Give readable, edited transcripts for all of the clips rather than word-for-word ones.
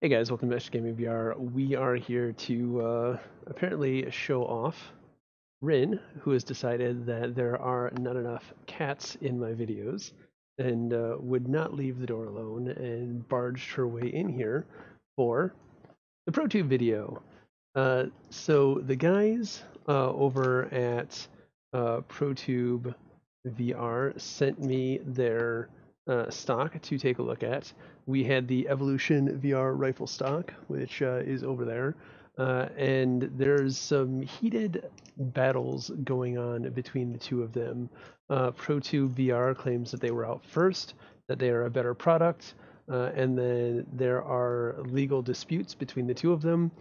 Hey guys, welcome to Gaming VR. We are here to apparently show off Rin, who has decided that there are not enough cats in my videos and would not leave the door alone and barged her way in here for the ProTube video. So the guys over at ProTubeVR sent me their stock to take a look at. We had the Evolution VR rifle stock, which is over there, and there's some heated battles going on between the two of them. ProTubeVR claims that they were out first, that they are a better product, and then there are legal disputes between the two of them.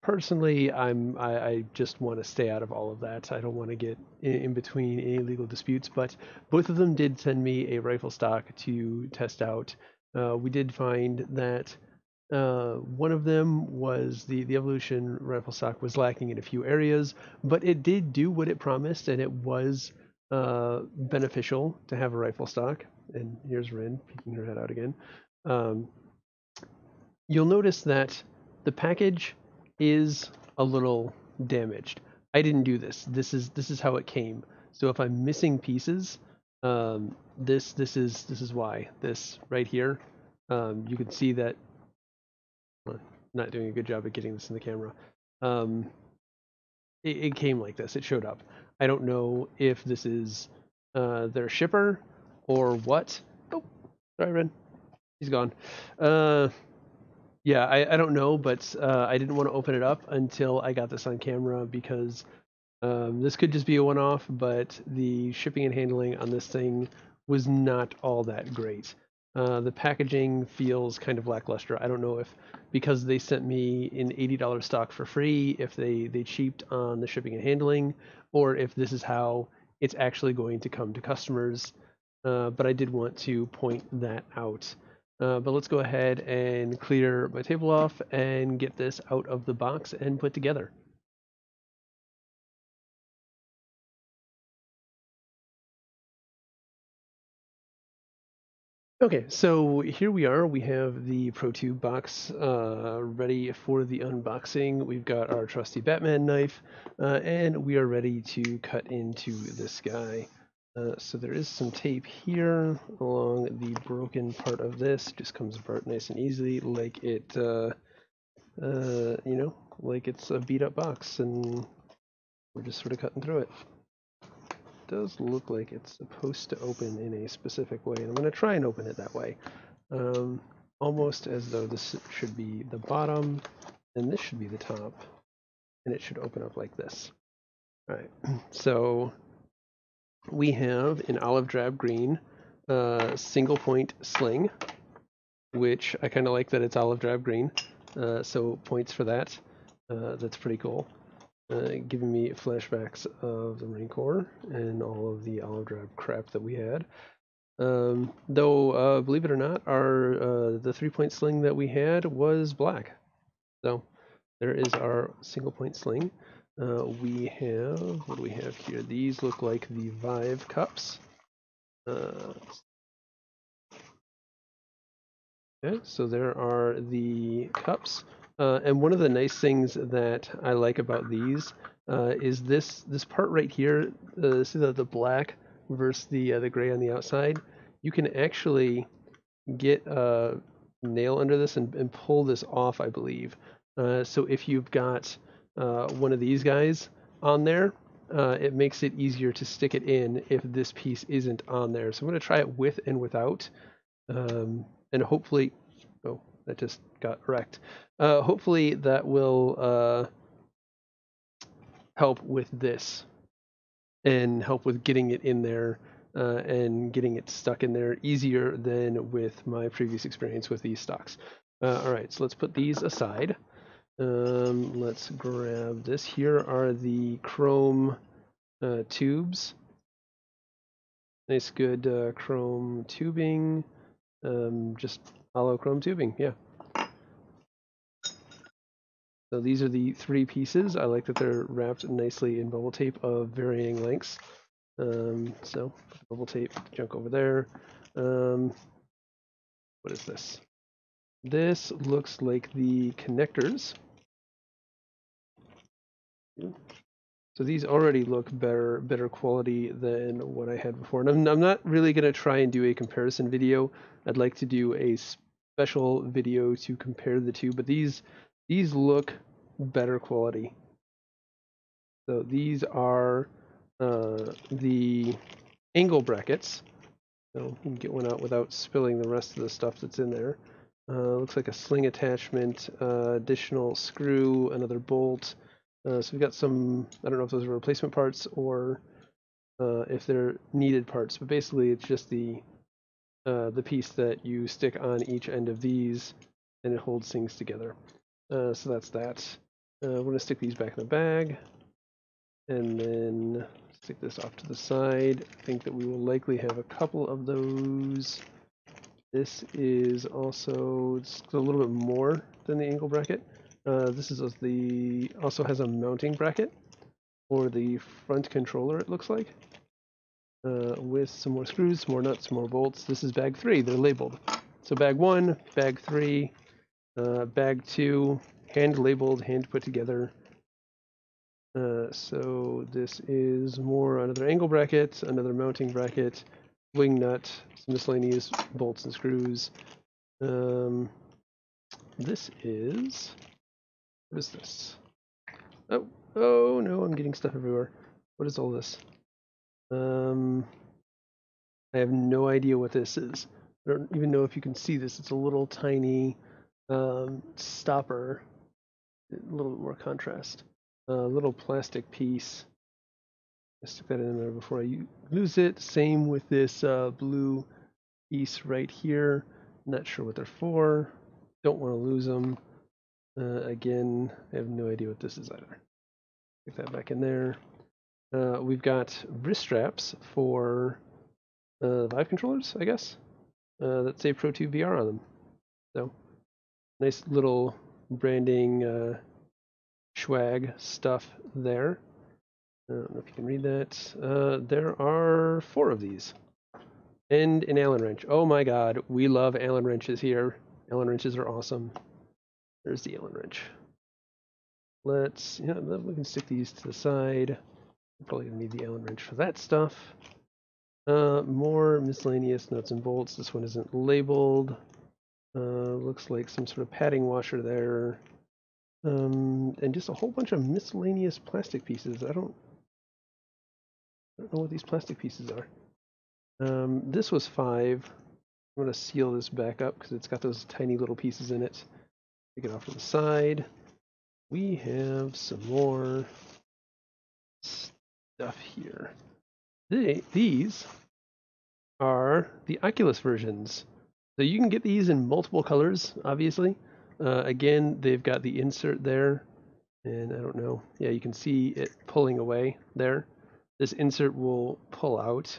Personally, I just want to stay out of all of that. I don't want to get in between any legal disputes, but both of them did send me a rifle stock to test out. We did find that one of them was the Evolution rifle stock was lacking in a few areas, but it did do what it promised, and it was beneficial to have a rifle stock. And here's Rin peeking her head out again. You'll notice that the package is a little damaged. I didn't do this. This is how it came. So if I'm missing pieces, this is why. This right here, you can see that. Well, not doing a good job at getting this in the camera. It came like this. It showed up. I don't know if this is their shipper or what. Oh, sorry, Ren. He's gone. Yeah, I don't know, but I didn't want to open it up until I got this on camera because this could just be a one-off, but the shipping and handling on this thing was not all that great. The packaging feels kind of lackluster. I don't know if because they sent me an $80 stock for free, if they cheaped on the shipping and handling, or if this is how it's actually going to come to customers. But I did want to point that out. But let's go ahead and clear my table off and get this out of the box and put together. Okay, so here we are. We have the ProTube box ready for the unboxing. We've got our trusty Batman knife, and we are ready to cut into this guy. So there is some tape here along the broken part of this. Just comes apart nice and easily, like it, like it's a beat up box, and we're just sort of cutting through it. Does look like it's supposed to open in a specific way, and I'm going to try and open it that way. Almost as though this should be the bottom, and this should be the top, and it should open up like this. All right, so we have an olive drab green single point sling, which I kind of like that it's olive drab green, so points for that. That's pretty cool. Giving me flashbacks of the Marine Corps and all of the olive drab crap that we had. Though, believe it or not, the 3-point sling that we had was black. So there is our single point sling. We have, what do we have here? These look like the Vive cups. Okay, so there are the cups. And one of the nice things that I like about these is this part right here. See the black versus the gray on the outside. You can actually get a nail under this and pull this off, I believe. So if you've got one of these guys on there, it makes it easier to stick it in if this piece isn't on there. So I'm going to try it with and without. And hopefully, oh, that just got wrecked. Hopefully that will help with this and help with getting it in there and getting it stuck in there easier than with my previous experience with these stocks. All right, so let's put these aside. Let's grab this. Here are the chrome tubes. Nice, good chrome tubing. Just hollow chrome tubing, yeah. So these are the 3 pieces. I like that they're wrapped nicely in bubble tape of varying lengths. So bubble tape junk over there. What is this? This looks like the connectors. So these already look better quality than what I had before. And I'm not really going to try and do a comparison video. I'd like to do a special video to compare the two, but these look better quality. So these are the angle brackets. So you can get one out without spilling the rest of the stuff that's in there. Looks like a sling attachment, additional screw, another bolt. So we've got some, I don't know if those are replacement parts or if they're needed parts, but basically it's just the piece that you stick on each end of these and it holds things together. So that's that. We're going to stick these back in the bag and then stick this off to the side. I think that we will likely have a couple of those. This is also just a little bit more than the angle bracket. This is also has a mounting bracket for the front controller, it looks like, with some more screws, more nuts, more bolts. This is bag 3. They're labeled. So bag 1, bag 3, bag 2, hand labeled, hand put together. So this is more another angle bracket, another mounting bracket, wing nut, some miscellaneous bolts and screws. This is, what is this? Oh no, I'm getting stuff everywhere. What is all this? I have no idea what this is. I don't even know if you can see this. It's a little tiny stopper. A little bit more contrast. A little plastic piece. I stick that in there before I lose it. Same with this blue piece right here. Not sure what they're for. Don't want to lose them. Again, I have no idea what this is either. Stick that back in there. We've got wrist straps for Vive controllers, I guess, that say ProTubeVR on them. So, nice little branding swag stuff there. I don't know if you can read that. There are 4 of these. And an Allen wrench. Oh my god, we love Allen wrenches here. Allen wrenches are awesome. There's the Allen wrench. We can stick these to the side. We're probably gonna need the Allen wrench for that stuff. More miscellaneous nuts and bolts. This one isn't labeled. Looks like some sort of padding washer there. And just a whole bunch of miscellaneous plastic pieces. I don't know what these plastic pieces are. This was 5. I'm going to seal this back up because it's got those tiny little pieces in it. Take it off to the side. We have some more stuff here. These are the Oculus versions. So you can get these in multiple colors, obviously. Again, they've got the insert there. And I don't know. Yeah, you can see it pulling away there. This insert will pull out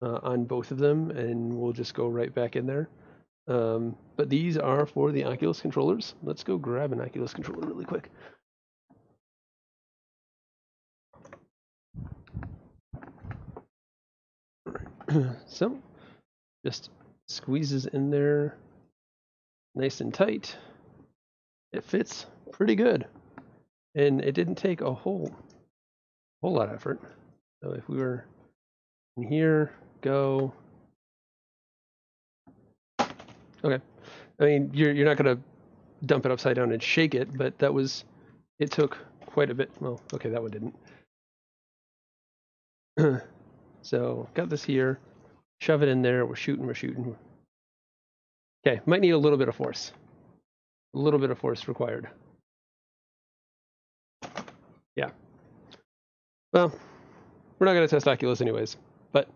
on both of them, and we'll just go right back in there. But these are for the Oculus controllers. Let's go grab an Oculus controller really quick. So, just squeezes in there nice and tight. It fits pretty good. And it didn't take a whole lot of effort. So if we were in here, go. Okay. I mean, you're not going to dump it upside down and shake it, but it took quite a bit. Well, okay, that one didn't. So, got this here. Shove it in there. We're shooting. Okay, might need a little bit of force. A little bit of force required. Yeah. Well, we're not going to test Oculus anyways, but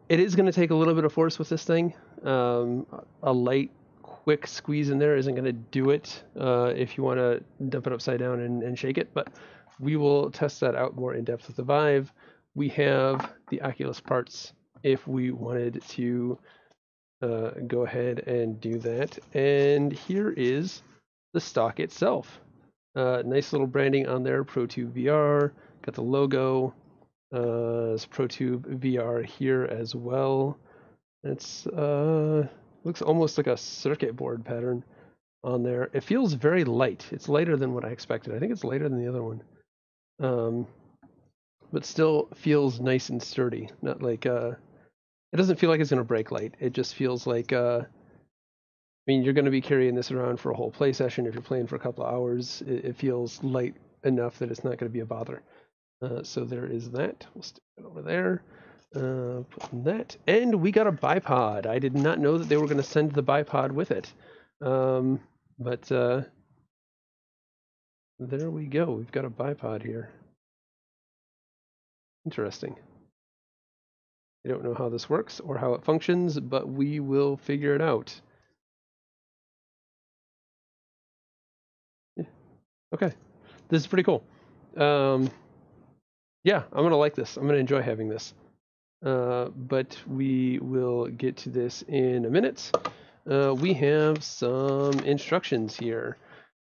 it is going to take a little bit of force with this thing. A light, quick squeeze in there isn't going to do it if you want to dump it upside down and shake it, but we will test that out more in depth with the Vive. We have the Oculus parts if we wanted to go ahead and do that. And here is the stock itself. Nice little branding on there, ProTubeVR. Got the logo. It's ProTubeVR here as well. It's Looks almost like a circuit board pattern on there. It feels very light. It's lighter than what I expected. I think it's lighter than the other one. But still feels nice and sturdy. Not like it doesn't feel like it's gonna break light. It just feels like I mean, you're gonna be carrying this around for a whole play session. If you're playing for a couple of hours, it feels light enough that it's not gonna be a bother. So there is that. We'll stick it over there. Put that, and we got a bipod. I did not know that they were going to send the bipod with it, but there we go. We've got a bipod here. Interesting. I don't know how this works or how it functions, but we will figure it out. Yeah. Okay, this is pretty cool. Yeah, I'm gonna like this. I'm gonna enjoy having this. But we will get to this in a minute. We have some instructions here.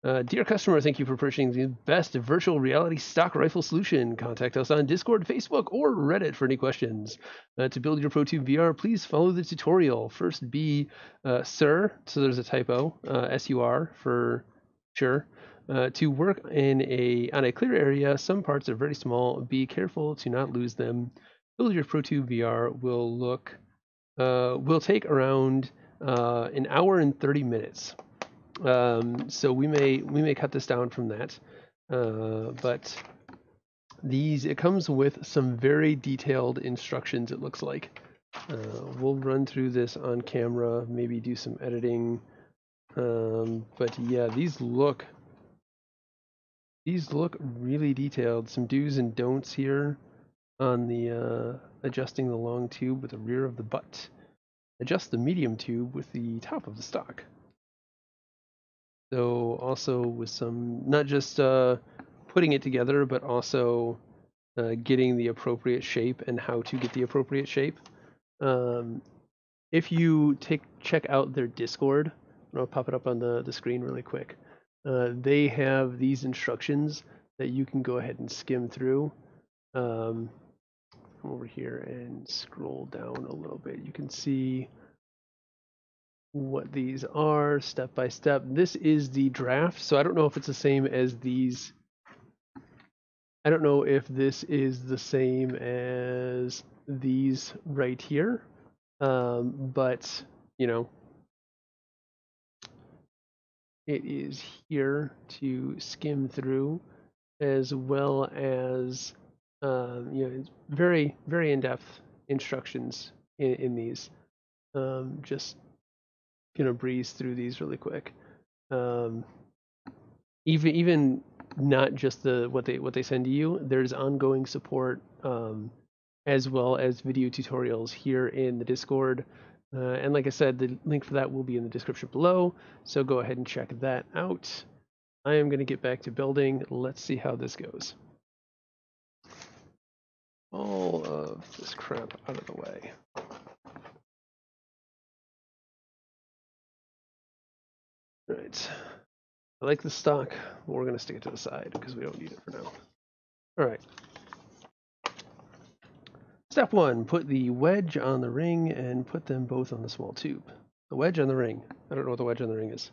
Dear customer, thank you for purchasing the best virtual reality stock rifle solution. Contact us on Discord, Facebook, or Reddit for any questions. To build your ProTubeVR, please follow the tutorial. First be sir, so there's a typo, S-U-R for sure. To work on a clear area, some parts are very small. Be careful to not lose them. Build your ProTubeVR will take around an hour and 30 minutes. So we may cut this down from that, but it comes with some very detailed instructions. It looks like we'll run through this on camera, maybe do some editing, but yeah, these look really detailed. Some do's and don'ts here on the adjusting the long tube with the rear of the butt. Adjust the medium tube with the top of the stock. So also with some, not just putting it together, but also getting the appropriate shape and how to get the appropriate shape. If you check out their Discord, I'll pop it up on the screen really quick. They have these instructions that you can go ahead and skim through. Come over here and scroll down a little bit. You can see what these are step by step. This is the draft, so I don't know if it's the same as these. I don't know if this is the same as these right here, but you know, it is here to skim through, as well as you know, very in-depth instructions in these. Just gonna breeze through these really quick. Even not just what they send to you. There's ongoing support, as well as video tutorials here in the Discord. And like I said, the link for that will be in the description below. So go ahead and check that out. I am going to get back to building. Let's see how this goes. All of this crap out of the way. All right. I like the stock, but we're going to stick it to the side because we don't need it for now. All right. Step 1, put the wedge on the ring and put them both on the small tube. The wedge on the ring. I don't know what the wedge on the ring is.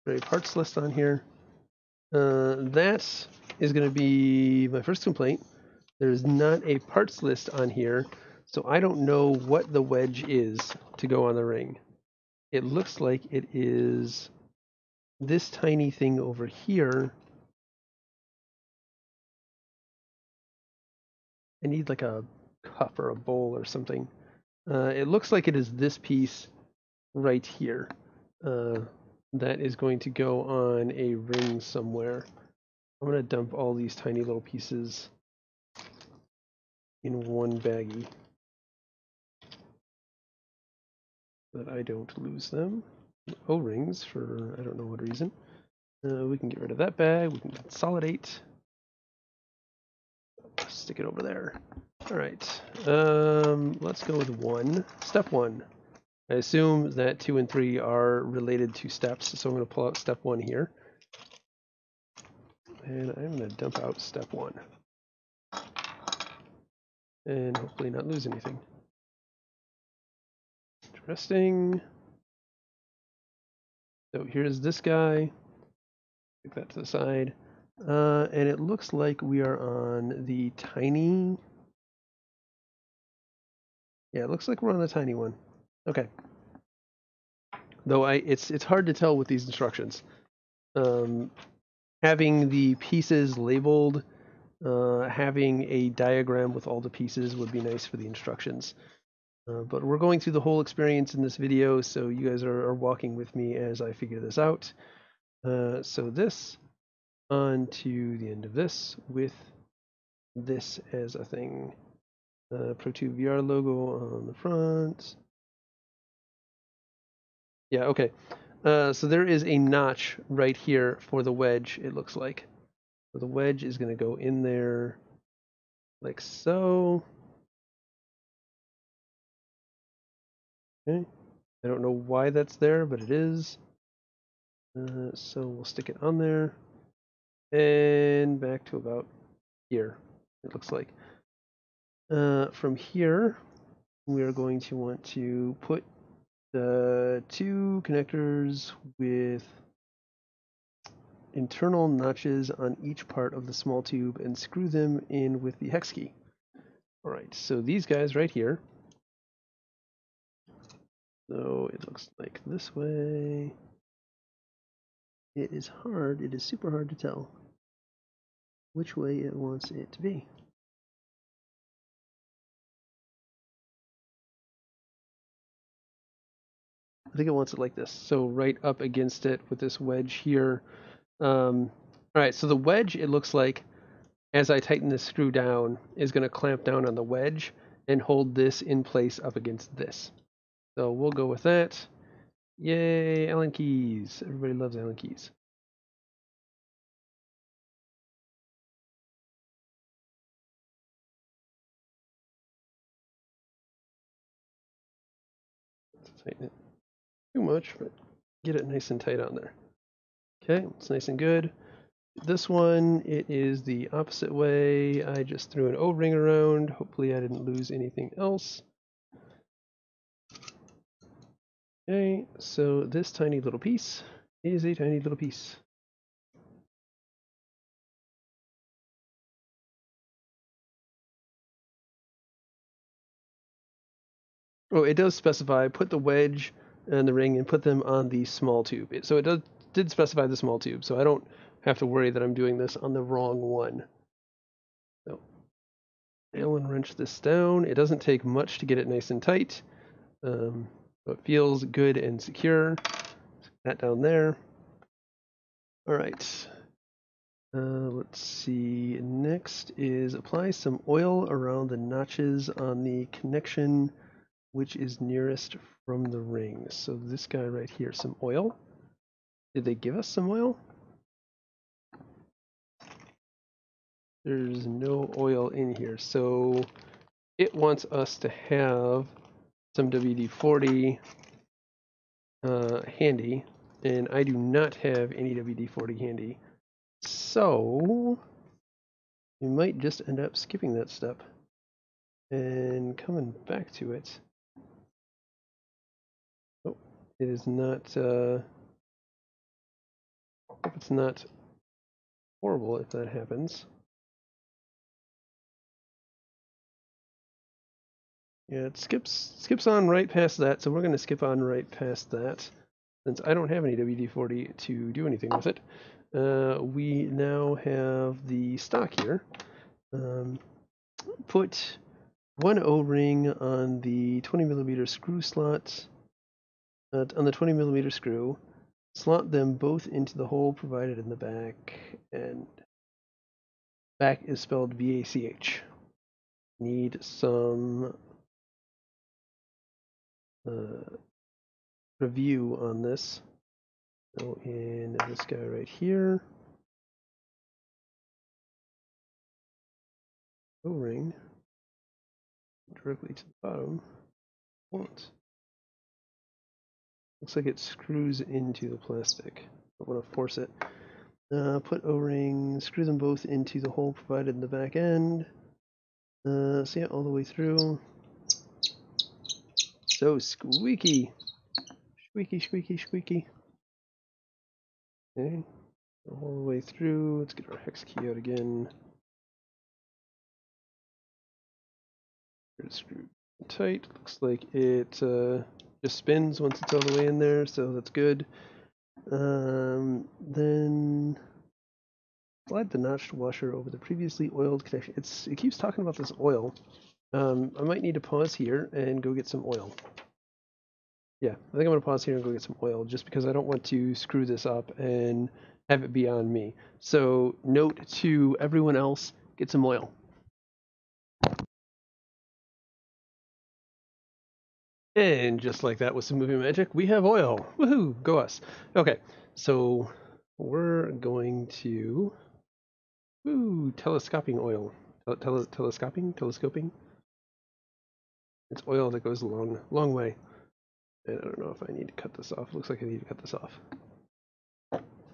There's a parts list on here. That is going to be my first complaint. There's not a parts list on here, so I don't know what the wedge is to go on the ring. It looks like it is this tiny thing over here. I need like a cup or a bowl or something. It looks like it is this piece right here. That is going to go on a ring somewhere. I'm going to dump all these tiny little pieces in one baggie so that I don't lose them. O-rings for I don't know what reason. We can get rid of that bag. We can consolidate. Stick it over there. All right. Let's go with 1. Step 1. I assume that 2 and 3 are related to steps, so I'm going to pull out step 1 here. And I'm going to dump out step 1. And hopefully not lose anything. Interesting. So here's this guy. Stick that to the side. And it looks like we are on the tiny. Yeah, it looks like we're on the tiny one. Okay. Though it's hard to tell with these instructions. Having the pieces labeled, having a diagram with all the pieces would be nice for the instructions. But we're going through the whole experience in this video, so you guys are walking with me as I figure this out. So this onto the end of this with this as a thing. ProTubeVR logo on the front. Yeah, okay. So there is a notch right here for the wedge, it looks like. So the wedge is going to go in there like so. Okay. I don't know why that's there, but it is. So we'll stick it on there. And back to about here, it looks like. From here, we are going to want to put the two connectors with internal notches on each part of the small tube and screw them in with the hex key. All right, so these guys right here. So it looks like this way. It is hard, it is super hard to tell which way it wants it to be. I think it wants it like this. So right up against it with this wedge here. All right, so the wedge, it looks like, as I tighten this screw down, is going to clamp down on the wedge and hold this in place up against this. So we'll go with that. Yay, Allen keys. Everybody loves Allen keys. Let's tighten it too much, but get it nice and tight on there. Okay, it's nice and good. This one, it is the opposite way. I just threw an O-ring around. Hopefully I didn't lose anything else. Okay, so this tiny little piece is a tiny little piece. Oh, it does specify put the wedge and the ring and put them on the small tube. So it did specify the small tube, so I don't have to worry that I'm doing this on the wrong one. So Allen wrench this down. It doesn't take much to get it nice and tight. It feels good and secure. That down there. All right. Let's see. Next is apply some oil around the notches on the connection which is nearest from the ring. So this guy right here, some oil. Did they give us some oil? There's no oil in here, so it wants us to have some WD-40 handy, and I do not have any WD-40 handy. So we might just end up skipping that step and coming back to it. Oh, it is not, hope it's not horrible if that happens. Yeah, it skips on right past that, so we're going to skip on right past that. Since I don't have any WD-40 to do anything with it, we now have the stock here. Put one O-ring on the 20mm screw slot, on the 20mm screw. Slot them both into the hole provided in the back, and back is spelled B-A-C-H. Need some review on this. So in this guy right here, O-ring directly to the bottom. Once. Looks like it screws into the plastic. I want to force it. Put O-ring, screw them both into the hole provided in the back end. See it all the way through. so squeaky. Squeaky, squeaky, squeaky. Okay, all the way through. Let's get our hex key out again. It's screwed tight. Looks like it just spins once it's all the way in there, so that's good. Then slide the notched washer over the previously oiled connection. It keeps talking about this oil. I might need to pause here and go get some oil. Yeah, I think I'm going to pause here and go get some oil just because I don't want to screw this up and have it be on me. So note to everyone else, get some oil. And just like that with some movie magic, we have oil. Woohoo, go us. Okay, so we're going to, telescoping oil. Telescoping? It's oil that goes a long way. And I don't know if I need to cut this off. Looks like I need to cut this off.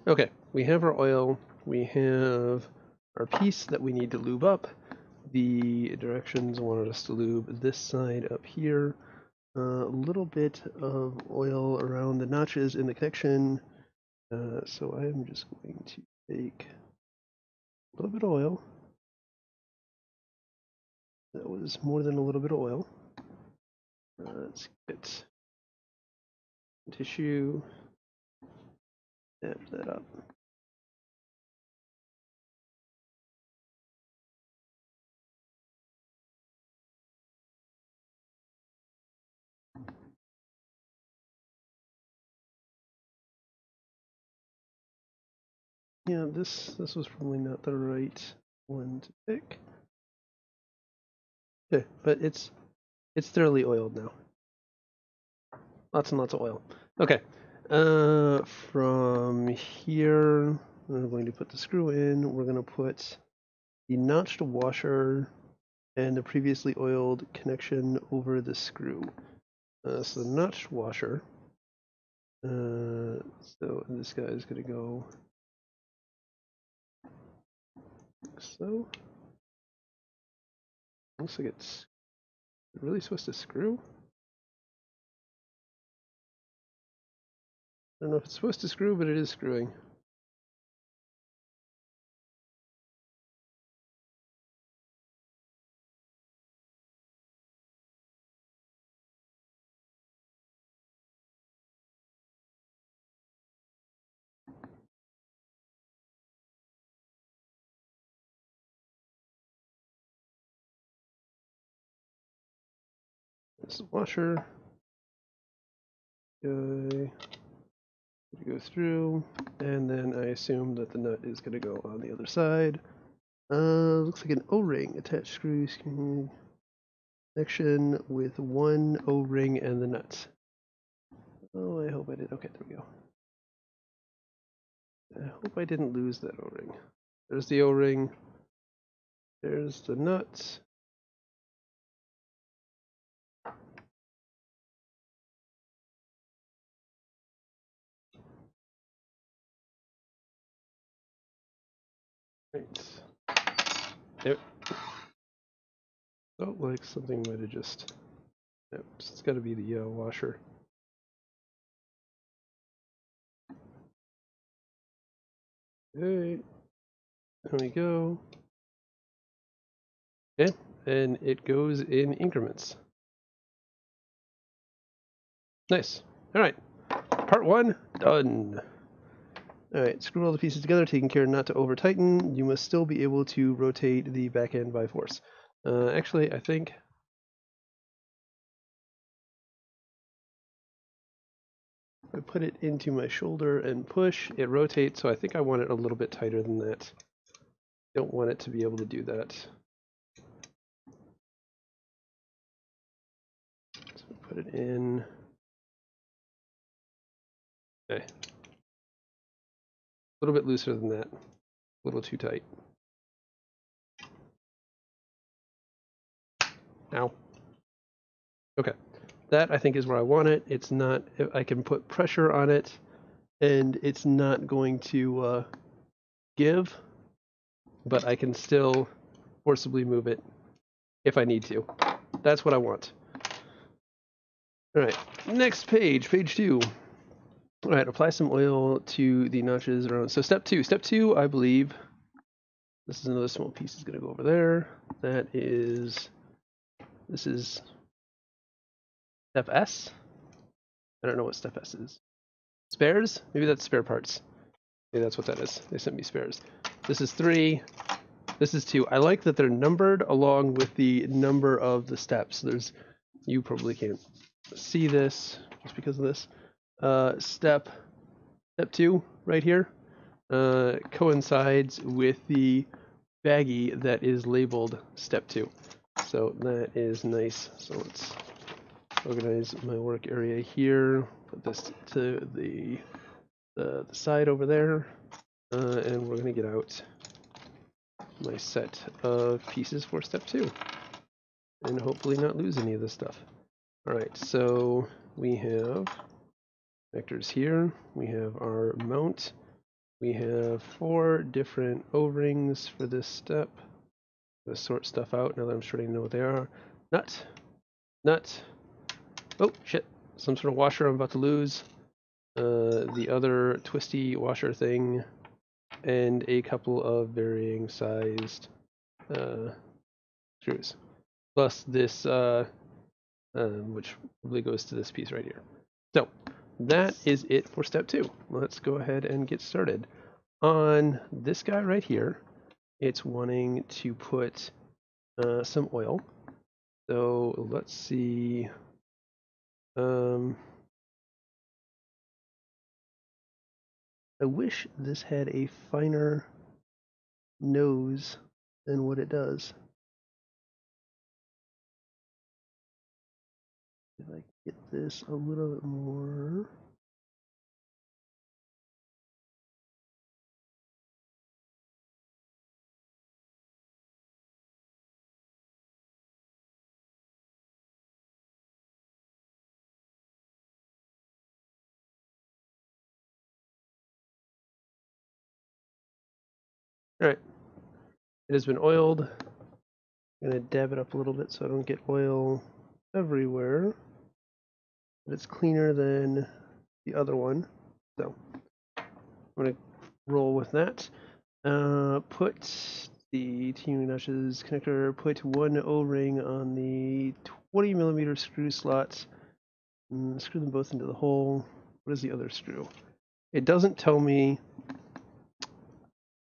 Okay, we have our oil. We have our piece that we need to lube up. The directions wanted us to lube this side up here. A little bit of oil around the notches in the connection. So I am just going to take a little bit of oil. That was more than a little bit of oil. Let's get tissue. Dab that up. Yeah, this was probably not the right one to pick. Okay, but it's thoroughly oiled now. Lots and lots of oil. Okay, from here, we're going to put the screw in. We're going to put the notched washer and the previously oiled connection over the screw. So the notched washer. So this guy is going to go like so. Looks like it's really supposed to screw. I don't know if it's supposed to screw, but it is screwing. This washer. Go through, and then I assume that the nut is going to go on the other side. Looks like an O-ring attached screw connection with one O-ring and the nuts. Oh, I hope I did. Okay, there we go. I hope I didn't lose that O-ring. There's the O-ring. There's the nuts. Right. Yep. Felt like something might have just. Yep, it's got to be the washer. Okay. There we go. Okay, and it goes in increments. Nice. All right. Part 1 done. Alright, screw all the pieces together, taking care not to over tighten. You must still be able to rotate the back end by force. Actually, I think if I put it into my shoulder and push, it rotates, so I think I want it a little bit tighter than that. Don't want it to be able to do that. So put it in. Okay. A little bit looser than that. A little too tight. Ow. Okay. That, I think, is where I want it. It's not, I can put pressure on it, and it's not going to give, but I can still forcibly move it if I need to. That's what I want. All right, next page, page 2. All right, apply some oil to the notches around. So step 2, I believe, this is another small piece is going to go over there. This is step S. I don't know what step S is. Spares? Maybe that's spare parts. Maybe that's what that is. They sent me spares. This is 3. This is 2. I like that they're numbered along with the number of the steps. You probably can't see this just because of this. Step 2 right here coincides with the baggie that is labeled step 2. So that is nice. So let's organize my work area here. Put this to the side over there, and we're going to get out my set of pieces for step 2 and hopefully not lose any of this stuff. Alright, so we have vectors here, we have our mount, we have 4 different O-rings for this step. I'm going to sort stuff out now that I'm starting to know what they are. Nut, oh shit, some sort of washer I'm about to lose, the other twisty washer thing, and a couple of varying sized screws. Plus this, which probably goes to this piece right here. So that is it for step 2. Let's go ahead and get started. On this guy right here, it's wanting to put some oil. So let's see. I wish this had a finer nose than what it does. If I get this a little bit more. Alright, it has been oiled. I'm going to dab it up a little bit so I don't get oil everywhere. But it's cleaner than the other one. So I'm going to roll with that. Put the tuning notches connector, put 1 O-ring on the 20mm screw slots. Screw them both into the hole. What is the other screw? It doesn't tell me.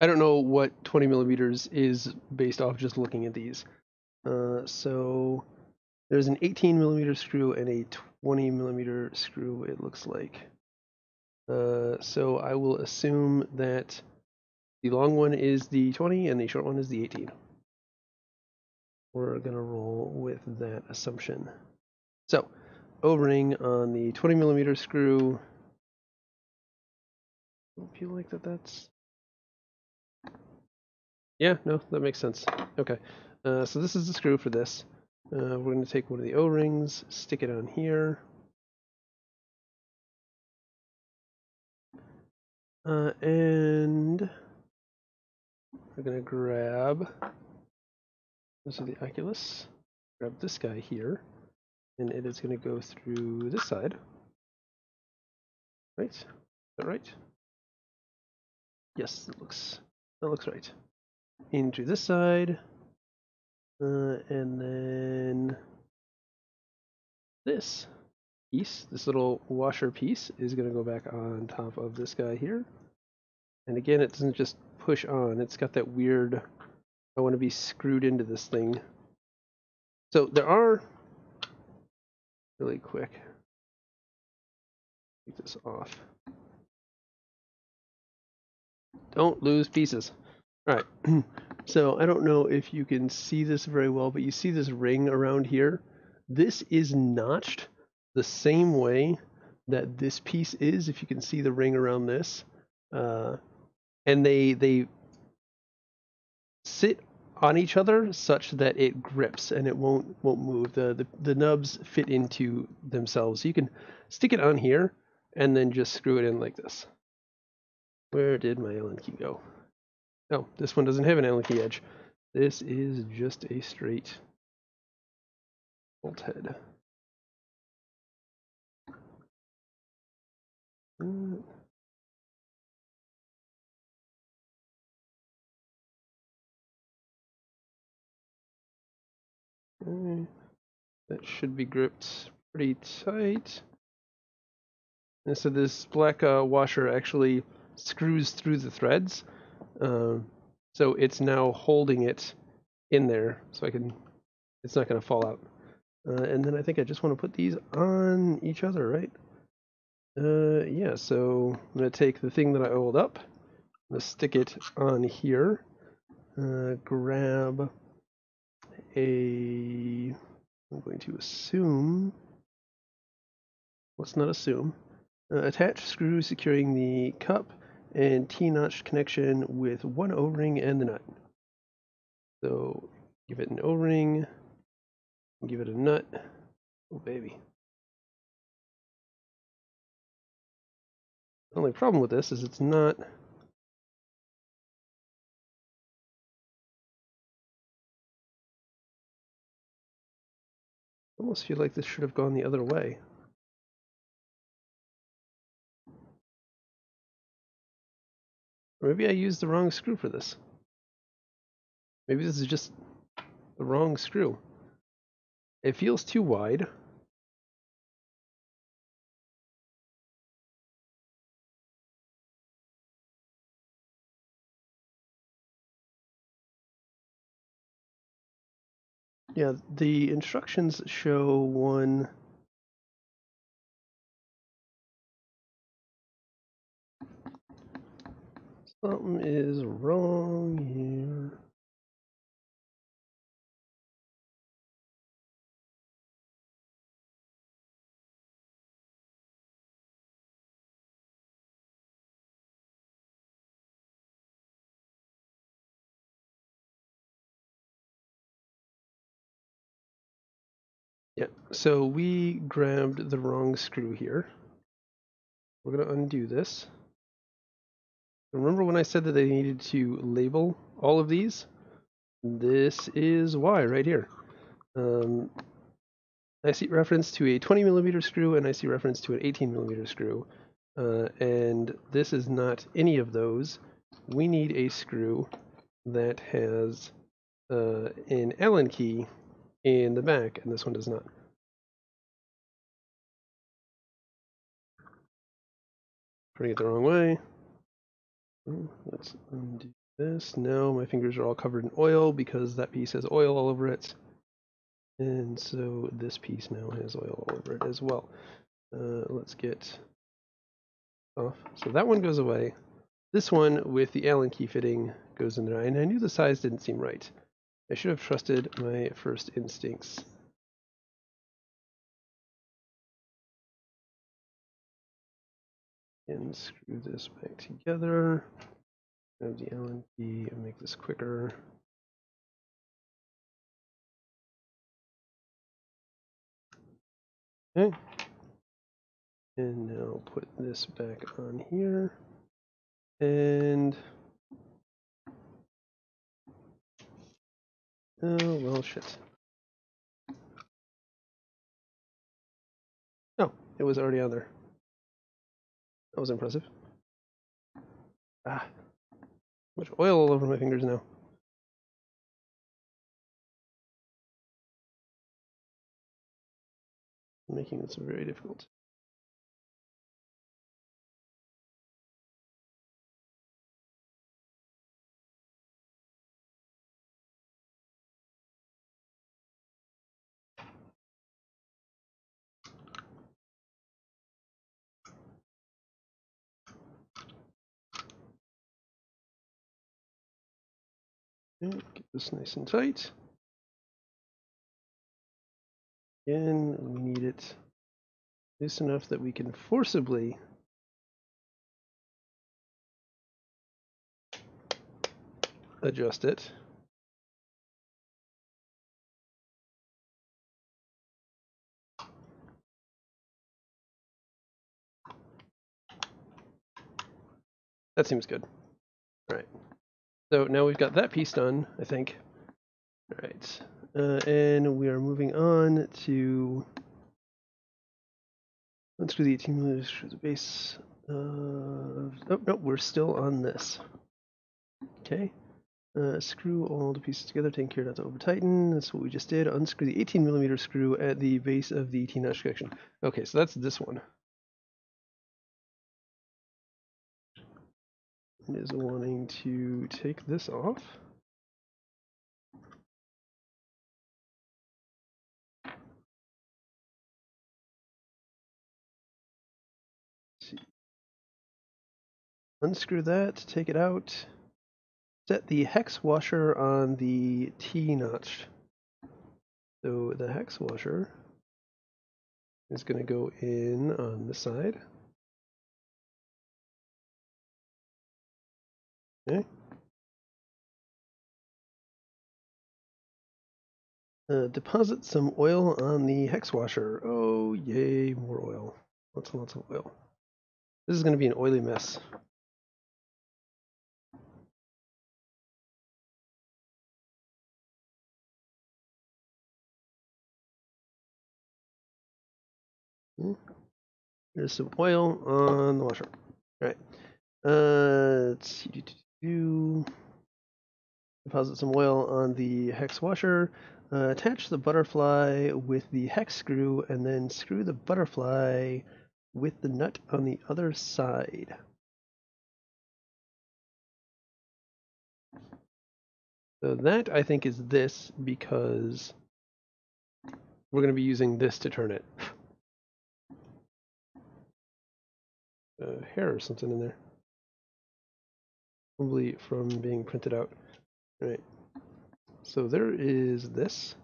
I don't know what 20mm is based off just looking at these. So there's an 18mm screw and a 20mm screw, it looks like. So I will assume that the long one is the 20 and the short one is the 18. We're going to roll with that assumption. So, O-ring on the 20mm screw. I don't feel like that's... Yeah, no, that makes sense. Okay, so this is the screw for this. We're going to take one of the O-rings, stick it on here. And we're going to grab, this is the oculus, grab this guy here, and it is going to go through this side. Right? Is that right? Yes, that looks right. Into this side, and then this piece, this little washer piece, is going to go back on top of this guy here. And again, it doesn't just push on, it's got that weird, I want to be screwed into this thing. So there are, really quick, take this off. Don't lose pieces. All right, so I don't know if you can see this very well, but you see this ring around here? This is notched the same way that this piece is, if you can see the ring around this. And they sit on each other such that it grips and it won't move. The nubs fit into themselves. So you can stick it on here and then just screw it in like this. Where did my Allen key go? Oh, this one doesn't have an Allen key edge. This is just a straight bolt head. Okay. That should be gripped pretty tight. And so this black washer actually screws through the threads. So it's now holding it in there, so it's not going to fall out. And then I think I just want to put these on each other, right? Yeah, so I'm going to take the thing that I oiled up, I'm going to stick it on here, grab I'm going to assume, let's not assume, attach screw securing the cup and T-notch connection with one O-ring and the nut. So give it an O-ring, give it a nut. Oh baby. The only problem with this is it's not. I almost feel like this should have gone the other way. Or maybe I used the wrong screw for this. Maybe this is just the wrong screw. It feels too wide. Yeah, the instructions show one. Something is wrong here. Yeah, so we grabbed the wrong screw here. We're going to undo this. Remember when I said that I needed to label all of these? This is why right here. I see reference to a 20 millimeter screw and I see reference to an 18 millimeter screw. And this is not any of those. We need a screw that has an Allen key in the back, and this one does not. Putting it the wrong way. Let's undo this. Now my fingers are all covered in oil because that piece has oil all over it. And so this piece now has oil all over it as well. Let's get off. So that one goes away. This one with the Allen key fitting goes in there. And I knew the size didn't seem right. I should have trusted my first instincts. And screw this back together. Grab the Allen key and make this quicker. Okay. And now put this back on here. And oh well, shit. Oh, it was already on there. That was impressive. Ah, much oil all over my fingers now. Making this very difficult. Okay, get this nice and tight. Again, we need it loose enough that we can forcibly adjust it. That seems good. All right. So now we've got that piece done, I think. All right. And we are moving on to Unscrew the 18mm through the base. Oh, no, we're still on this. Okay. Screw all the pieces together, taking care not to over tighten. That's what we just did. Unscrew the 18mm screw at the base of the T-notch connection. Okay, so that's this one. It is wanting to take this off. Let's see. Unscrew that, take it out. Set the hex washer on the T-notch. So the hex washer is going to go in on this side. Okay. Deposit some oil on the hex washer. Oh, yay, more oil. Lots and lots of oil. This is going to be an oily mess. There's some oil on the washer. All right. Let's see. Deposit some oil on the hex washer. Attach the butterfly with the hex screw, and then screw the butterfly with the nut on the other side. So that, I think, is this, because we're going to be using this to turn it. Hair or something in there. Probably from being printed out. All right. So there is this.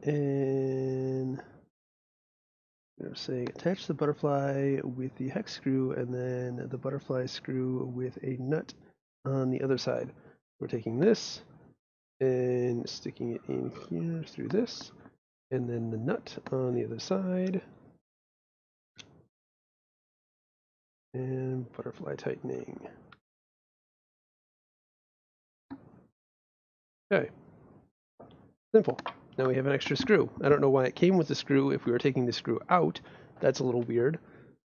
And they're saying attach the butterfly with the hex screw, and then the butterfly screw with a nut on the other side. We're taking this and sticking it in here through this, and then the nut on the other side, and butterfly tightening. Okay, simple. Now we have an extra screw. I don't know why it came with the screw if we were taking the screw out. That's a little weird,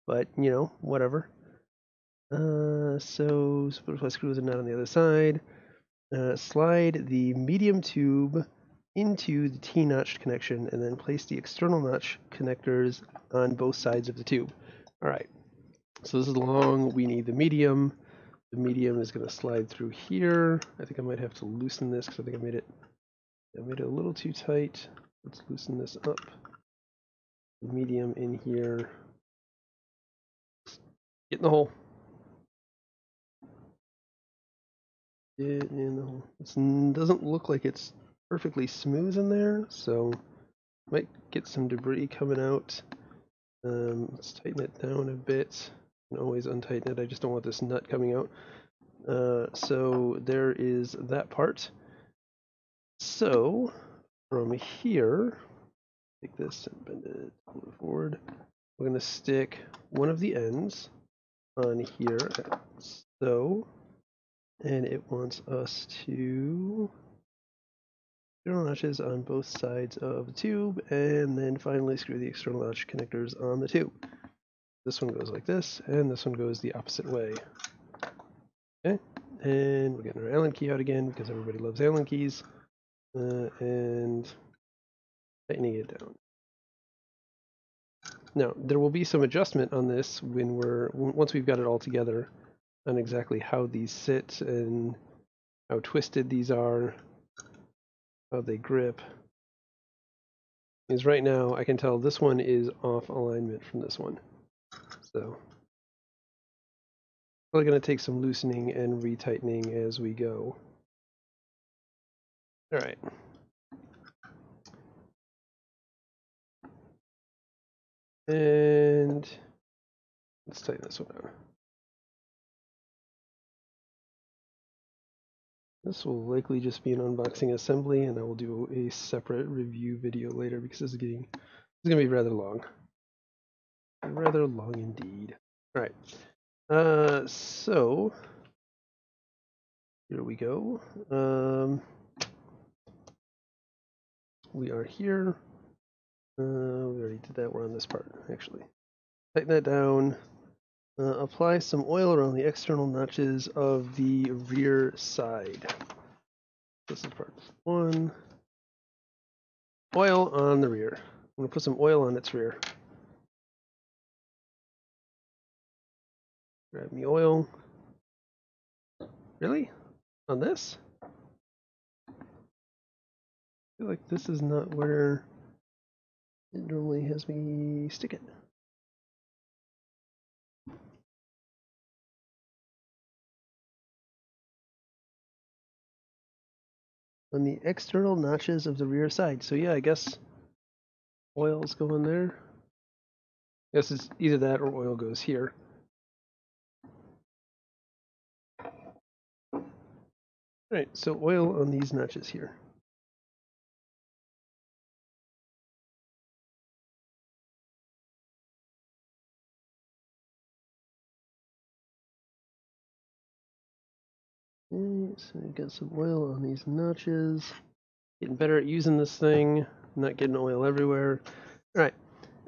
but you know, whatever. So butterfly screw with a nut on the other side. Slide the medium tube into the T-notch connection, and then place the external notch connectors on both sides of the tube. All right, so this is long. We need the medium. The medium is going to slide through here. I think I might have to loosen this because I think I made it a little too tight. Let's loosen this up. The medium in here. Get in the hole. Get in the hole. It doesn't look like it's perfectly smooth in there, so might get some debris coming out. Let's tighten it down a bit. You can always untighten it. I just don't want this nut coming out. So there is that part. So from here, take this and bend it, pull it forward. We're going to stick one of the ends on here, so, and it wants us to external notches on both sides of the tube, and then finally screw the external notch connectors on the tube. This one goes like this, and this one goes the opposite way. Okay, and we're getting our Allen key out again because everybody loves Allen keys, and tightening it down. Now, there will be some adjustment on this once we've got it all together on exactly how these sit and how twisted these are, how they grip. Because right now I can tell this one is off alignment from this one. So probably going to take some loosening and retightening as we go. All right. And let's tighten this one down. This will likely just be an unboxing assembly, and I will do a separate review video later because this is going to be rather long. Rather long indeed. All right. So here we go. We are here. We already did that. We're on this part, actually. tighten that down. Apply some oil around the external notches of the rear side. This is part 1. Oil on the rear. I'm going to put some oil on its rear. Grab me oil. Really? On this? I feel like this is not where it normally has me stick it. On the external notches of the rear side. So yeah, I guess oil's going there. I guess it's either that or oil goes here. Alright, so oil on these notches here. Okay, so we got some oil on these notches. Getting better at using this thing, not getting oil everywhere. Alright,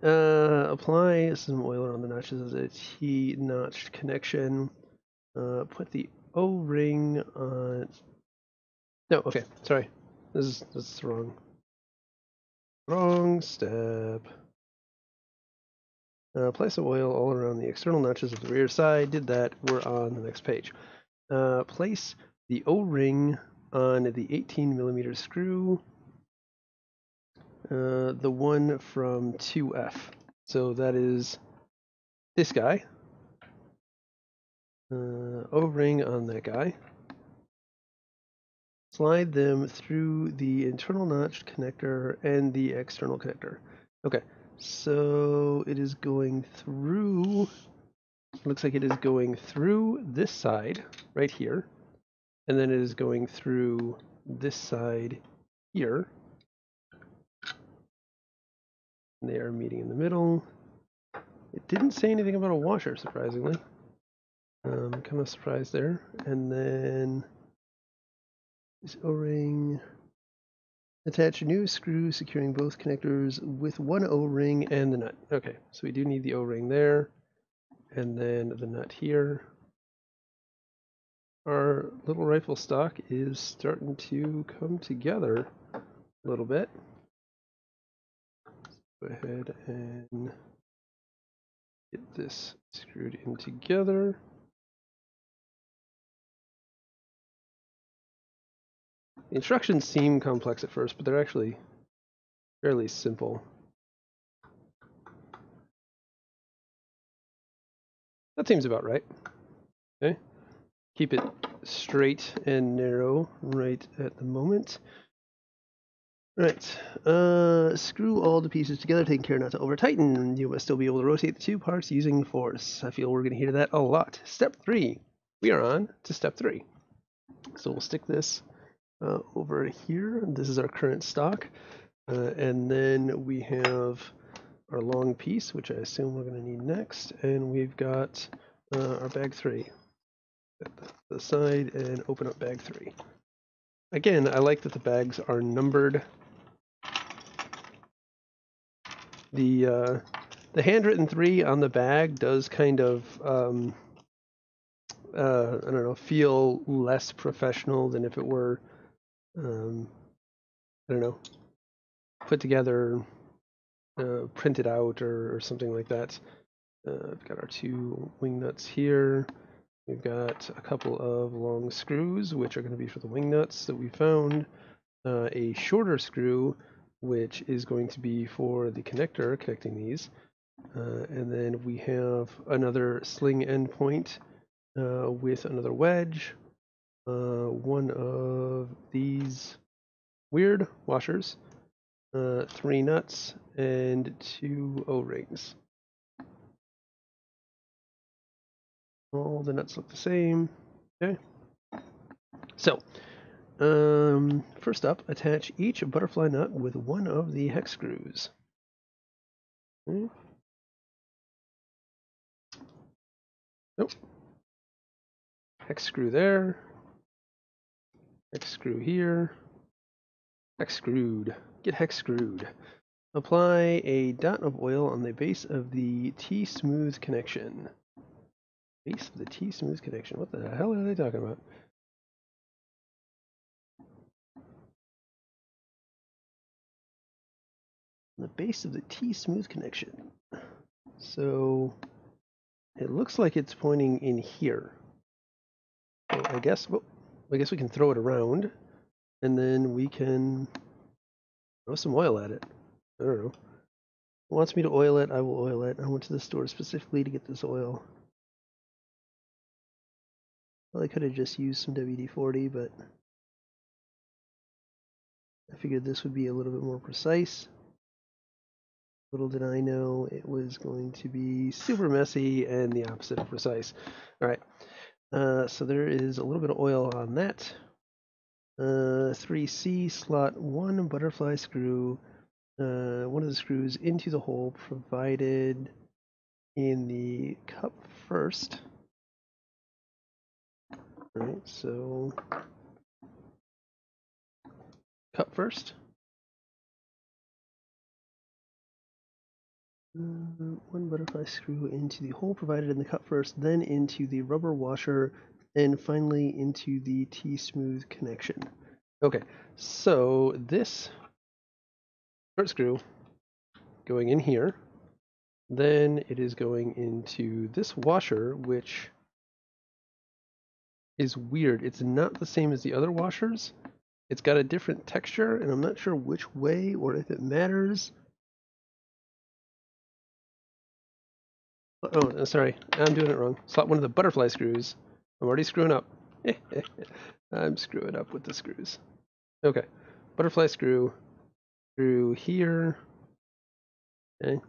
apply some oil around the notches as a T-notched connection. Put the O-ring on... No, okay, sorry. This is wrong. Wrong step. Apply some oil all around the external notches of the rear side. Did that. We're on the next page. Place the O-ring on the 18mm screw, the one from 2F. So that is this guy. O-ring on that guy. Slide them through the internal notched connector and the external connector. Okay, so it is going through, looks like it is going through this side right here, and then it is going through this side here. And they are meeting in the middle. It didn't say anything about a washer, surprisingly. Kind of surprised there. And then this O-ring. Attach a new screw securing both connectors with one O-ring and the nut. Okay, so we do need the O-ring there, and then the nut here. Our little rifle stock is starting to come together a little bit. Let's go ahead and get this screwed in together. The instructions seem complex at first, but they're actually fairly simple. That seems about right. Okay. Keep it straight and narrow right at the moment. Right. Screw all the pieces together, taking care not to over tighten. You must still be able to rotate the two parts using force. I feel we're going to hear that a lot. Step 3. We are on to step 3. So we'll stick this over here. This is our current stock. And then we have our long piece, which I assume we're going to need next. And we've got our bag 3. Set that to the side and open up bag 3. Again, I like that the bags are numbered. The handwritten 3 on the bag does kind of I don't know, feel less professional than if it were I don't know, put together, printed out or something like that. We've got our 2 wing nuts here. We've got a couple of long screws, which are going to be for the wing nuts that we found. A shorter screw, which is going to be for the connector, connecting these. And then we have another sling end point with another wedge. One of these weird washers. 3 nuts, and 2 O-rings. All the nuts look the same. Okay. So, first up, attach each butterfly nut with one of the hex screws. Okay. Nope. Hex screw there. Hex screw here. Hex screwed. Get hex screwed. Apply a dot of oil on the base of the T-smooth connection. Base of the T-smooth connection. What the hell are they talking about? The base of the T-smooth connection. So it looks like it's pointing in here. So I guess we can throw it around, and then we can throw some oil at it. I don't know. It wants me to oil it, I will oil it. I went to the store specifically to get this oil. Well, I could have just used some WD-40, but I figured this would be a little bit more precise. Little did I know it was going to be super messy and the opposite of precise. All right, so there is a little bit of oil on that. 3C, slot 1 butterfly screw, one of the screws into the hole provided in the cup first. All right, so cup first. One butterfly screw into the hole provided in the cup first, then into the rubber washer, and finally into the T-smooth connection. Okay, so this short screw going in here, then it is going into this washer, which is weird. It's not the same as the other washers. It's got a different texture, and I'm not sure which way or if it matters. Oh, sorry, I'm doing it wrong. Slot 1 of the butterfly screws. I'm already screwing up. I'm screwing up with the screws. Okay, butterfly screw through here. Okay,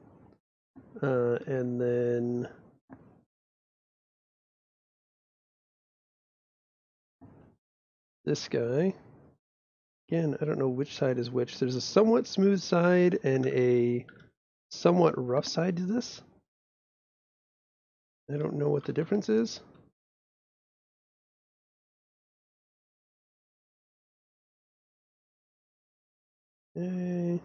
and then this guy. Again, I don't know which side is which. There's a somewhat smooth side and a somewhat rough side to this. I don't know what the difference is. Okay.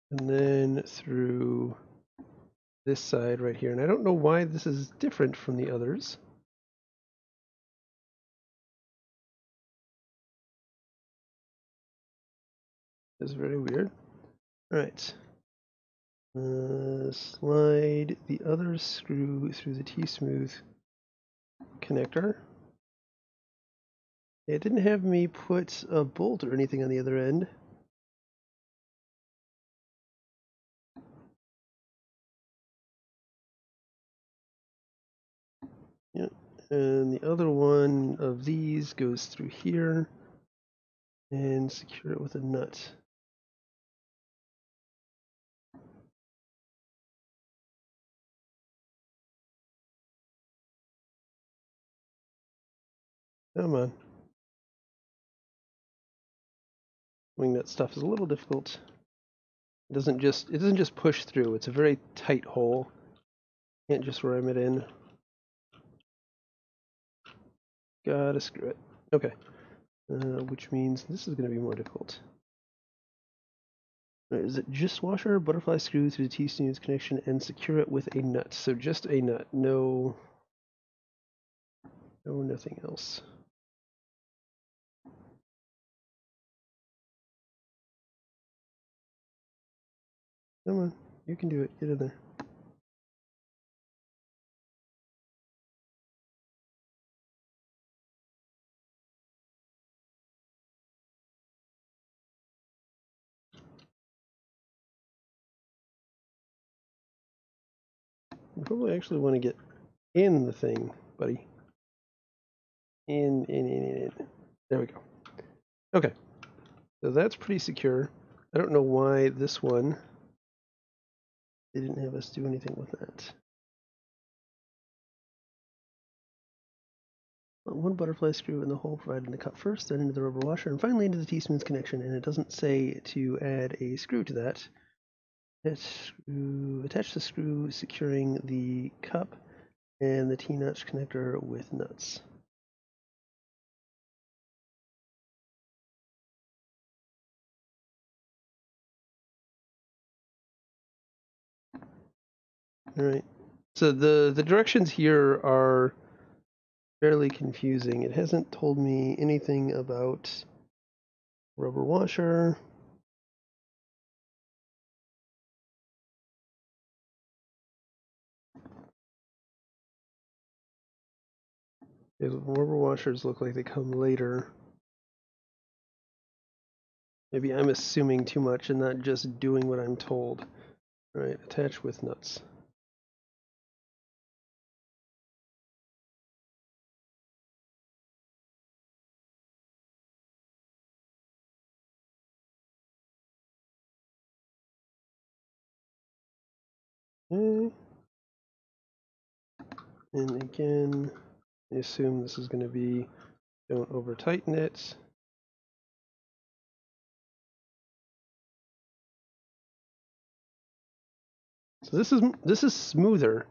And then through this side right here. And I don't know why this is different from the others. It's very weird. All right. Slide the other screw through the T-smooth connector. It didn't have me put a bolt or anything on the other end. Yeah, and the other one of these goes through here and secure it with a nut. Come on. Wing nut stuff is a little difficult. It doesn't just push through. It's a very tight hole. Can't just ram it in. Gotta screw it. Okay. Which means this is going to be more difficult. Is it just washer, butterfly screw through the T-smooth connection and secure it with a nut? So just a nut, no nothing else. Come on, you can do it. Get in there. You probably actually want to get in the thing, buddy. In. There we go. Okay, so that's pretty secure. I don't know why this one, they didn't have us do anything with that. One butterfly screw in the hole provided in the cup first, then into the rubber washer, and finally into the T-smooth connection, and it doesn't say to add a screw to that. Attach the screw securing the cup and the T-notch connector with nuts. All right. So the directions here are fairly confusing. It hasn't told me anything about rubber washer. Because rubber washers look like they come later. Maybe I'm assuming too much and not just doing what I'm told. All right, attach with nuts. Okay. And again, I assume this is going to be, don't over tighten it. So this is smoother.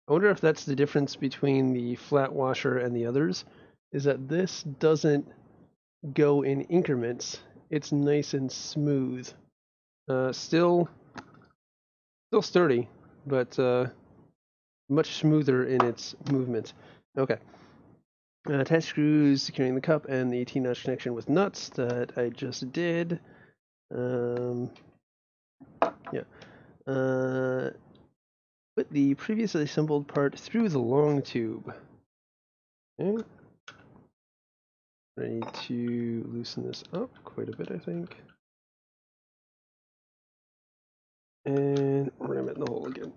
I wonder if that's the difference between the flat washer and the others, is that this doesn't go in increments. It's nice and smooth. Still sturdy, but much smoother in its movement. Okay. Attach screws securing the cup and the 18-notch connection with nuts that I just did. Yeah. Put the previously assembled part through the long tube. Okay. Ready to loosen this up quite a bit, I think. And ram it in the hole again.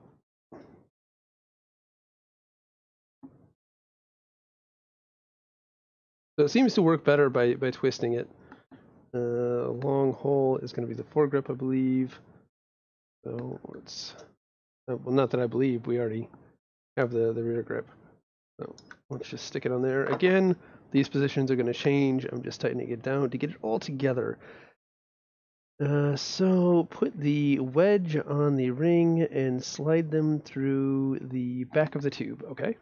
So it seems to work better by twisting it. Long hole is going to be the foregrip, I believe. So let's, well, not that I believe, we already have the rear grip. So let's just stick it on there. Again, these positions are going to change. I'm just tightening it down to get it all together. So put the wedge on the ring and slide them through the back of the tube, okay?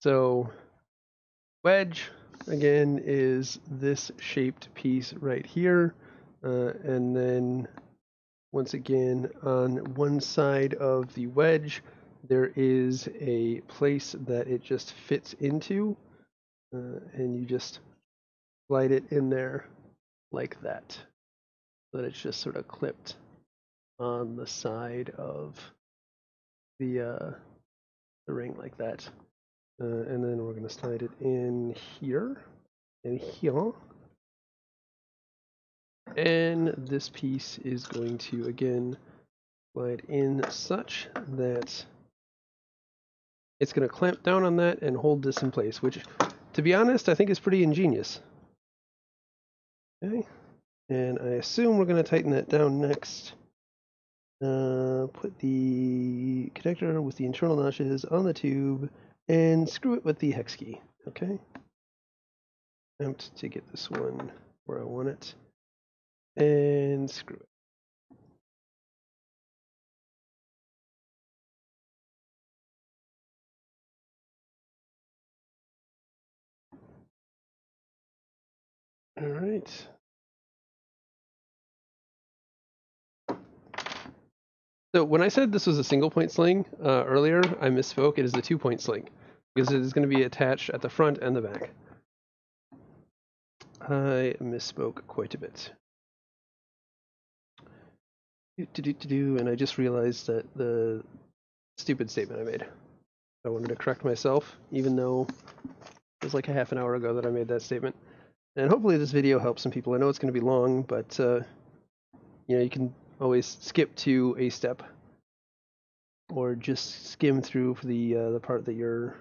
So wedge, again, is this shaped piece right here. And then once again, on one side of the wedge, there is a place that it just fits into, and you just slide it in there like that, so that it's just sort of clipped on the side of the ring like that. And then we're going to slide it in here and here. And this piece is going to, again, slide in such that it's going to clamp down on that and hold this in place, which, to be honest, I think is pretty ingenious. Okay, and I assume we're going to tighten that down next. Put the connector with the internal notches on the tube and screw it with the hex key. Okay. Attempt to get this one where I want it. And screw it. All right. So when I said this was a single point sling earlier, I misspoke. It is a 2-point sling because it is going to be attached at the front and the back. I misspoke quite a bit. And I just realized that the stupid statement I made. I wanted to correct myself, even though it was like a half an hour ago that I made that statement. And hopefully this video helps some people. I know it's going to be long, but you know, you can always skip to a step or just skim through for the part that you're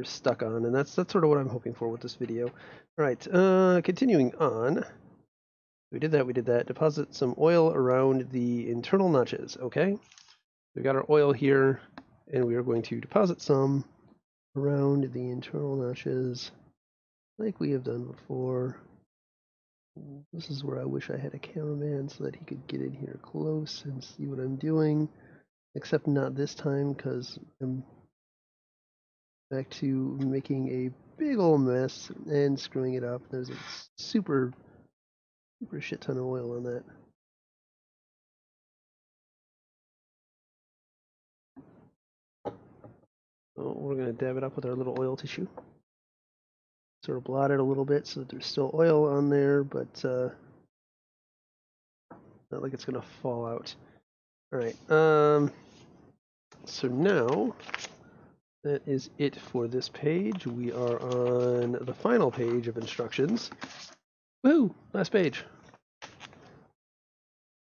stuck on, and that's sort of what I'm hoping for with this video. All right, continuing on. We did that. Deposit some oil around the internal notches. Okay, we got our oil here, and we are going to deposit some around the internal notches, like we have done before. This is where I wish I had a cameraman so that he could get in here close and see what I'm doing. Except not this time, because I'm back to making a big old mess and screwing it up. There's a super shit ton of oil on that. So we're going to dab it up with our little oil tissue. Sort of blot it a little bit so that there's still oil on there, but not like it's going to fall out. All right. So now that is it for this page. We are on the final page of instructions. Woo! Last page.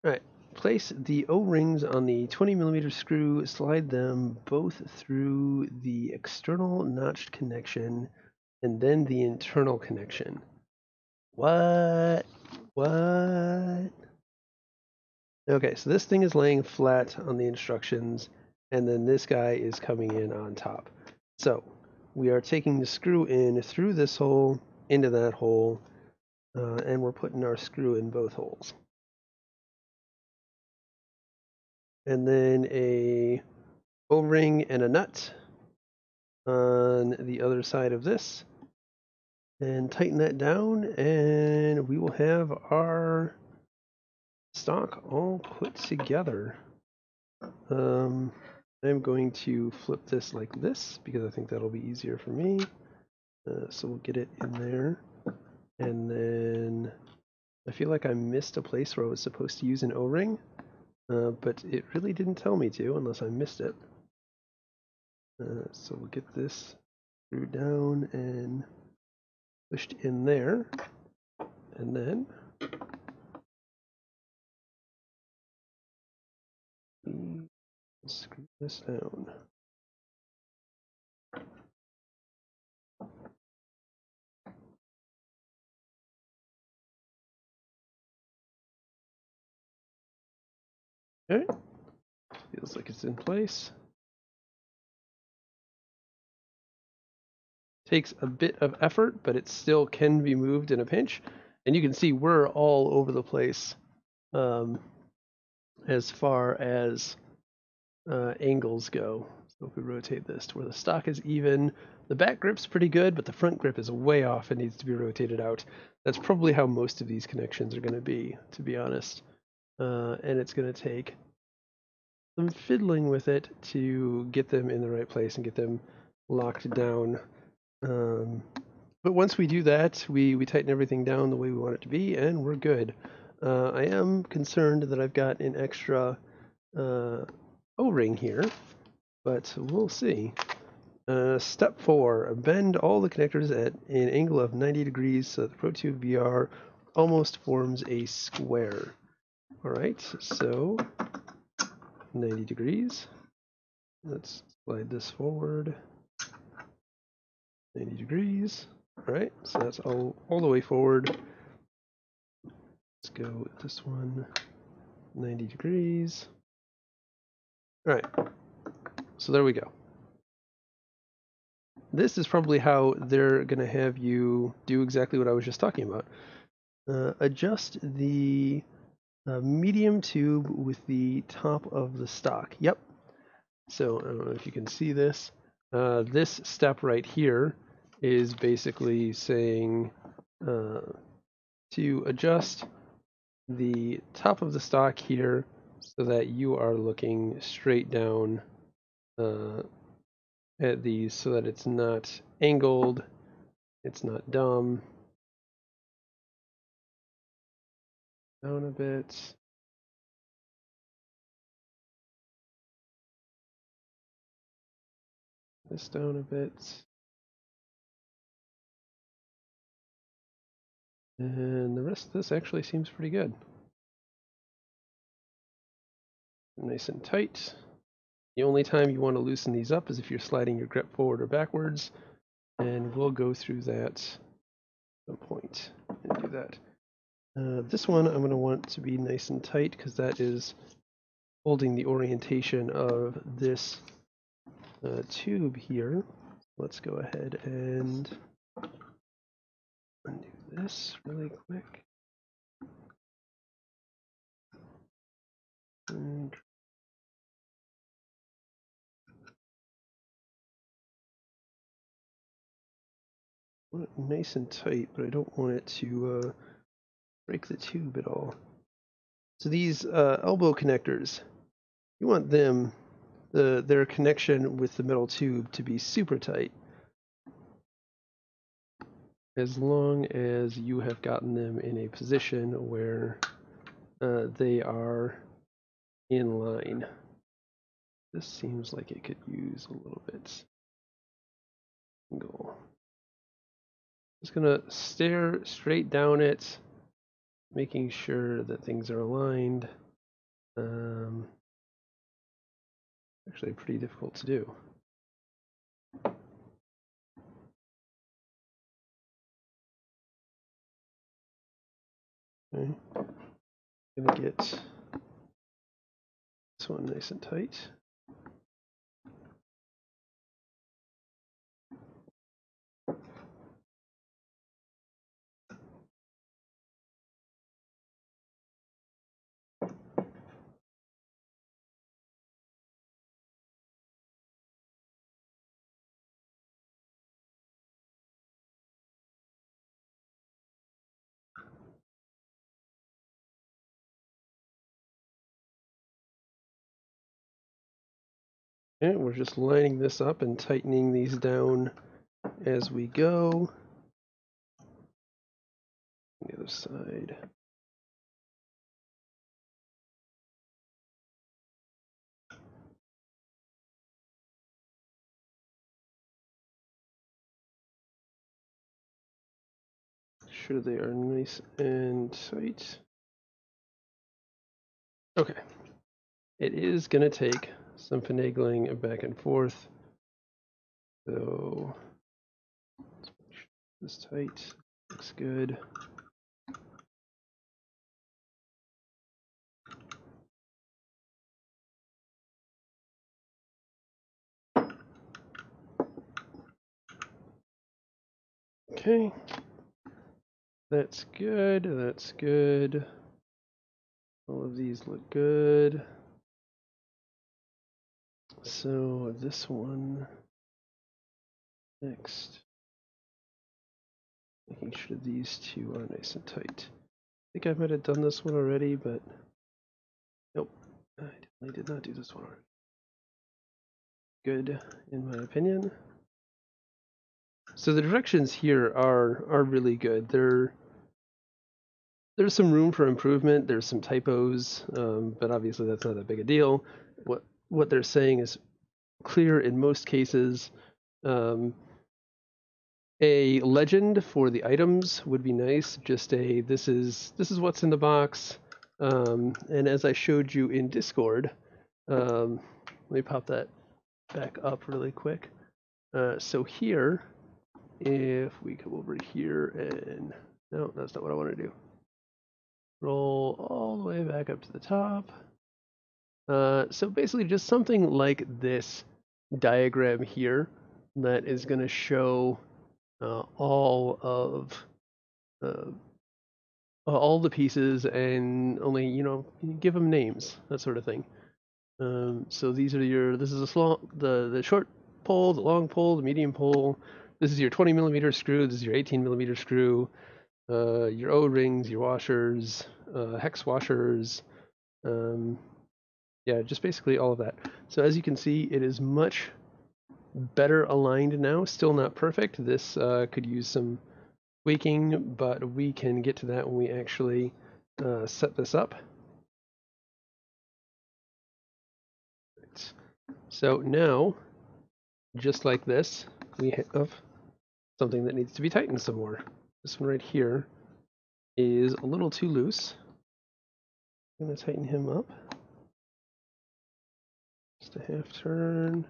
All right. Place the O-rings on the 20mm screw. Slide them both through the external notched connection and then the internal connection. What? What? Okay, so this thing is laying flat on the instructions, and then this guy is coming in on top. So we are taking the screw in through this hole, into that hole, and we're putting our screw in both holes. And then a O-ring and a nut on the other side of this. And tighten that down, and we will have our stock all put together. I'm going to flip this like this because I think that'll be easier for me. So we'll get it in there. And then I feel like I missed a place where I was supposed to use an O-ring, but it really didn't tell me to unless I missed it. So we'll get this screwed down and pushed in there. And then we screw this down. Okay, feels like it's in place. Takes a bit of effort, but it still can be moved in a pinch. And you can see we're all over the place as far as angles go. So if we rotate this to where the stock is even, the back grip's pretty good, but the front grip is way off and needs to be rotated out. That's probably how most of these connections are going to be honest. And it's going to take some fiddling with it to get them in the right place and get them locked down. But once we do that, we tighten everything down the way we want it to be, and we're good. I am concerned that I've got an extra O-ring here, but we'll see. Step 4, bend all the connectors at an angle of 90 degrees so that the ProTubeVR almost forms a square. Alright, so 90 degrees. Let's slide this forward. 90 degrees. Alright, so that's all the way forward. Let's go with this one. 90 degrees. Alright, so there we go. This is probably how they're going to have you do exactly what I was just talking about. Adjust the medium tube with the top of the stock. Yep. So I don't know if you can see this. This step right here is basically saying to adjust the top of the stock here so that you are looking straight down at these so that it's not angled, it's not dumb. Down a bit. This down a bit. And the rest of this actually seems pretty good. Nice and tight. The only time you want to loosen these up is if you're sliding your grip forward or backwards, and we'll go through that at some point and do that. This one I'm going to want to be nice and tight because that is holding the orientation of this tube here. Let's go ahead and undo this really quick. And I want it nice and tight, but I don't want it to break the tube at all. So these elbow connectors, you want them their connection with the metal tube to be super tight, as long as you have gotten them in a position where they are in line. This seems like it could use a little bit angle. Just gonna stare straight down it, making sure that things are aligned. Actually pretty difficult to do. Okay. Gonna get this one nice and tight. Okay, we're just lining this up and tightening these down as we go. The other side. Make sure they are nice and tight. Okay. It is going to take some finagling back and forth. So let's make sure this is tight. Looks good. Okay. That's good. That's good. All of these look good. So this one next. Making sure these two are nice and tight. I think I might have done this one already, but nope. I definitely did not do this one already. Good, in my opinion. So the directions here are really good. There's some room for improvement. There's some typos, but obviously that's not that big a deal. What they're saying is clear in most cases. A legend for the items would be nice. Just a this is what's in the box. And as I showed you in Discord, let me pop that back up really quick. So here, if we come over here and no, that's not what I want to do. Roll all the way back up to the top. So basically just something like this diagram here that is going to show all the pieces and only, you know, give them names, that sort of thing. So these are this is the short pole, the long pole, the medium pole. This is your 20mm screw, this is your 18mm screw, your O-rings, your washers, hex washers, yeah, just basically all of that. So as you can see, it is much better aligned now. Still not perfect. This could use some tweaking, but we can get to that when we actually set this up. So now, just like this, we have something that needs to be tightened some more. This one right here is a little too loose. I'm going to tighten him up. Just a half turn.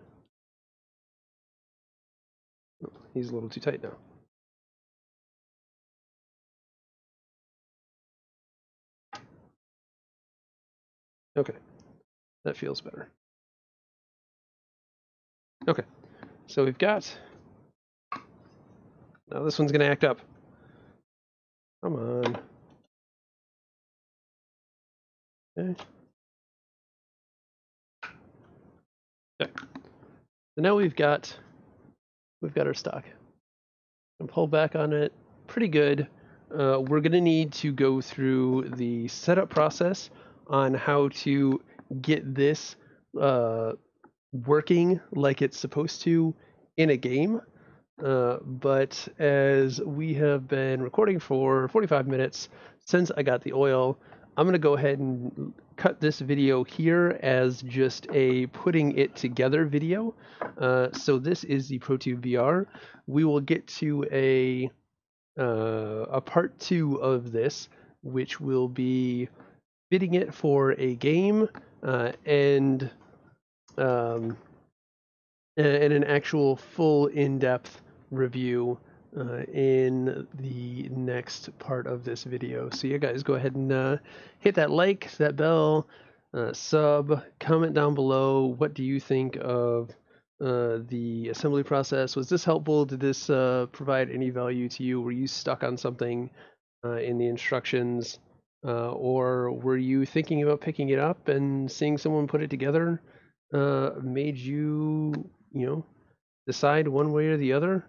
Oh, he's a little too tight now. Okay, that feels better. Okay, so we've got, now this one's gonna act up. Come on. Okay. Okay. So now we've got our stock. And pull back on it, pretty good. We're gonna need to go through the setup process on how to get this working like it's supposed to in a game. But as we have been recording for 45 minutes since I got the oil, I'm going to go ahead and cut this video here as just a putting it together video. So this is the ProTubeVR. We will get to a part 2 of this, which will be fitting it for a game and an actual full in-depth review in the next part of this video. So you guys go ahead and hit that like, that bell, sub, comment down below. What do you think of the assembly process? Was this helpful? Did this provide any value to you? Were you stuck on something in the instructions? Or were you thinking about picking it up and seeing someone put it together made you, decide one way or the other?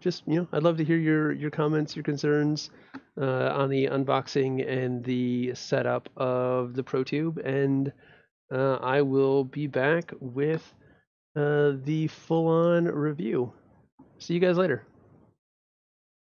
Just, I'd love to hear your comments, your concerns on the unboxing and the setup of the ProTube, and I will be back with the full-on review. See you guys later.